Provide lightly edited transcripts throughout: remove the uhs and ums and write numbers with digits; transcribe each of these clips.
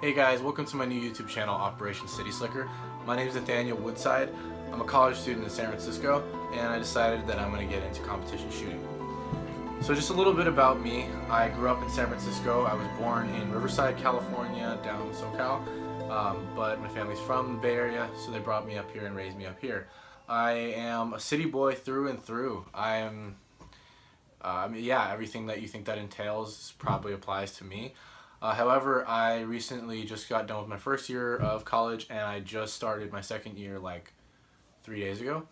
Hey guys, welcome to my new YouTube channel, Operation Cityslicker. My name is Nathaniel Woodside. I'm a college student in San Francisco, and I decided that I'm going to get into competition shooting. So just a little bit about me. I grew up in San Francisco. I was born in Riverside, California, down SoCal, but my family's from the Bay Area, so they brought me up here and raised me up here. I am a city boy through and through. Yeah, everything that you think that entails probably applies to me. However, I recently just got done with my first year of college, and I just started my second year like 3 days ago.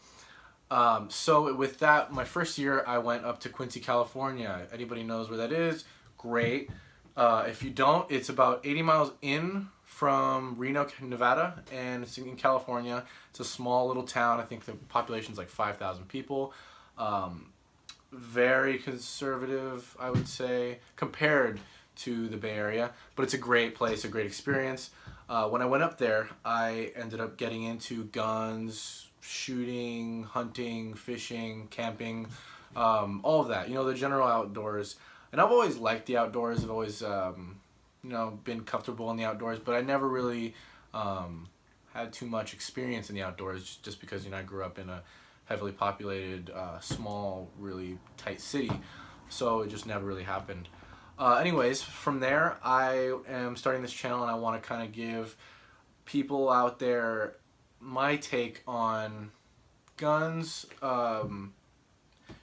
So with that, my first year, I went up to Quincy, California. Anybody knows where that is? Great. If you don't, it's about 80 miles in from Reno, Nevada, and it's in California. It's a small little town. I think the population's like 5,000 people. Very conservative, I would say, compared to the Bay Area, but it's a great place, a great experience. When I went up there, I ended up getting into guns, shooting, hunting, fishing, camping, all of that. You know, the general outdoors. And I've always liked the outdoors. I've always, been comfortable in the outdoors, but I never really had too much experience in the outdoors just because, I grew up in a heavily populated, small, really tight city, so it just never really happened. Anyways, from there, I am starting this channel and I want to kind of give people out there my take on guns,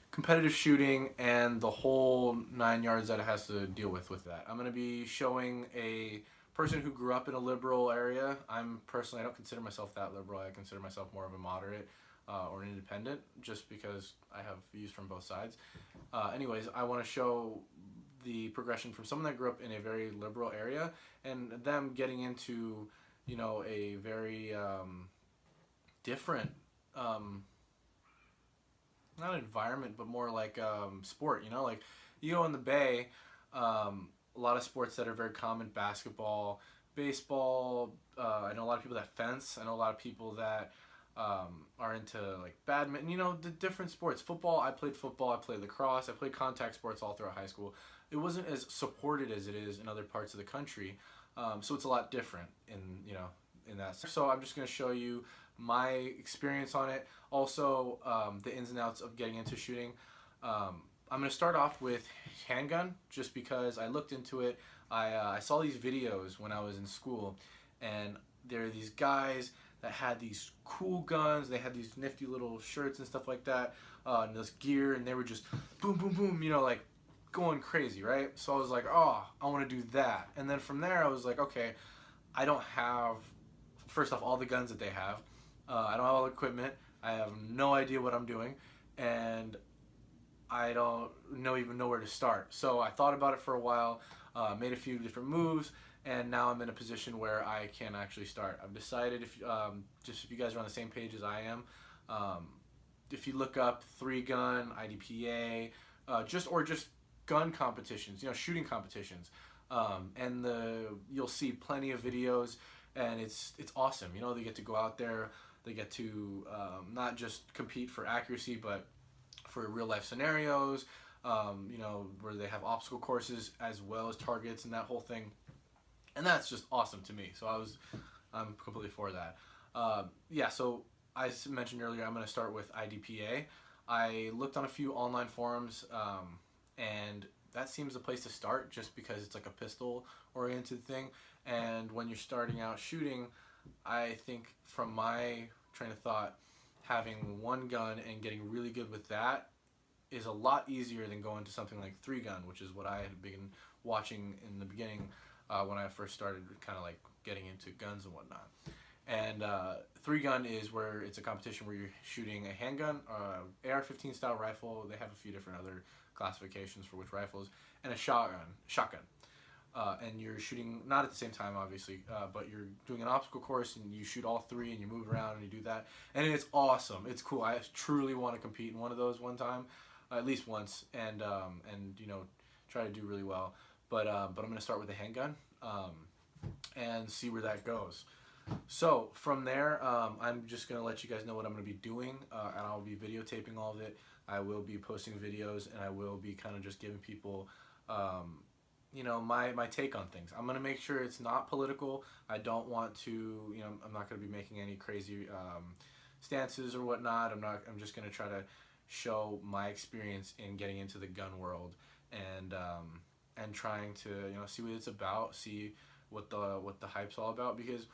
competitive shooting, and the whole 9 yards that it has to deal with that. I'm going to be showing a person who grew up in a liberal area. I don't consider myself that liberal. I consider myself more of a moderate or an independent, just because I have views from both sides. Anyways, I want to show the progression from someone that grew up in a very liberal area and them getting into, a very different, not environment, but more like sport, like you go in the Bay, a lot of sports that are very common: basketball, baseball. I know a lot of people that fence. I know a lot of people that are into like badminton, the different sports. Football, I played lacrosse, I played contact sports all throughout high school. It wasn't as supported as it is in other parts of the country, so it's a lot different in that. So I'm just going to show you my experience on it, also the ins and outs of getting into shooting. I'm going to start off with handgun, just because I looked into it. I saw these videos when I was in school, and there are these guys that had these cool guns. They had these nifty little shirts and stuff like that, and this gear, and they were just boom, boom, boom, like going crazy, right? So I was like, oh, I want to do that. And then from there, I was like, okay, I don't have, first off, all the guns that they have. I don't have all the equipment. I have no idea what I'm doing, and I don't even know where to start. So I thought about it for a while, made a few different moves, and now I'm in a position where I can actually start. I've decided, if you guys are on the same page as I am, if you look up 3-gun, IDPA, just gun competitions, shooting competitions, and you'll see plenty of videos, and it's awesome. They get to go out there, they get to not just compete for accuracy, but for real life scenarios, where they have obstacle courses as well as targets and that whole thing. And that's just awesome to me. So I'm completely for that. So I mentioned earlier, I'm going to start with IDPA. I looked on a few online forums, and that seems the place to start, just because it's like a pistol oriented thing. And when you're starting out shooting, I think from my train of thought, having one gun and getting really good with that is a lot easier than going to something like 3-gun, which is what I had been watching in the beginning, when I first started kind of like getting into guns and whatnot. And 3-gun is where it's a competition where you're shooting a handgun, AR-15 style rifle. They have a few different other classifications for which rifles, and a shotgun. And you're shooting not at the same time, obviously, but you're doing an obstacle course, and you shoot all three, and you move around and you do that, and it's awesome. It's cool. I truly want to compete in one of those one time, at least once, and try to do really well. But I'm going to start with the handgun, and see where that goes. So from there, I'm just going to let you guys know what I'm going to be doing, and I'll be videotaping all of it. I will be posting videos, and I will be kind of just giving people my take on things. I'm gonna make sure it's not political. I don't want to, I'm not gonna be making any crazy stances or whatnot. I'm just gonna try to show my experience in getting into the gun world, and trying to see what it's about, see what the hype's all about, because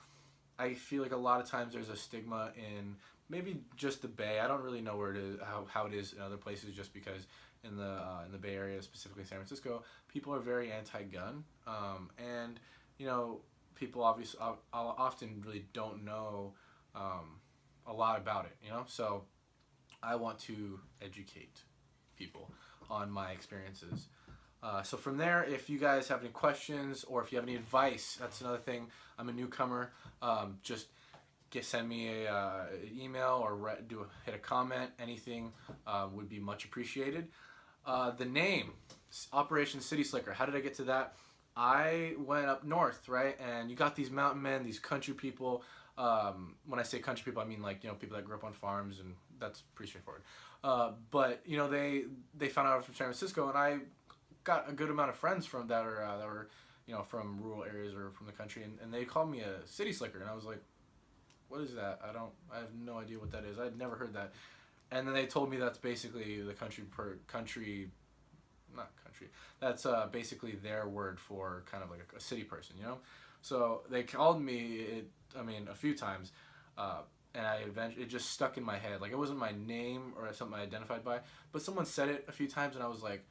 I feel like a lot of times there's a stigma in maybe just the Bay. I don't really know where it is, how it is in other places, just because in the Bay Area, specifically San Francisco, people are very anti-gun, and people obviously often really don't know a lot about it. So I want to educate people on my experiences. So from there, if you guys have any questions or if you have any advice, that's another thing. I'm a newcomer. Just send me an email or hit a comment. Anything would be much appreciated. The name, Operation City Slicker. How did I get to that? I went up north, right? And you got these mountain men, these country people. When I say country people, I mean like people that grew up on farms, and that's pretty straightforward. But they found out I was from San Francisco, and I got a good amount of friends from that were from rural areas or from the country, and they called me a city slicker, and I was like, what is that? I have no idea what that is. I'd never heard that. And then they told me that's basically the not country. That's basically their word for kind of like a city person, So they called me a few times, and it just stuck in my head. Like, it wasn't my name or something I identified by, but someone said it a few times, and I was like,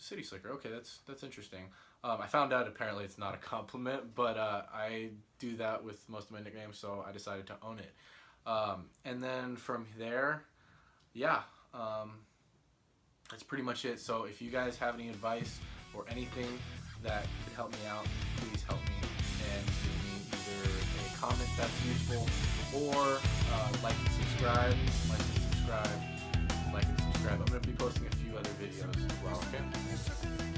city slicker. Okay, that's interesting. I found out apparently it's not a compliment, but I do that with most of my nicknames, so I decided to own it. And then from there, yeah, that's pretty much it. So if you guys have any advice or anything that could help me out, please help me and give me either a comment that's useful or like and subscribe. I'm going to be posting a few other videos as well, okay?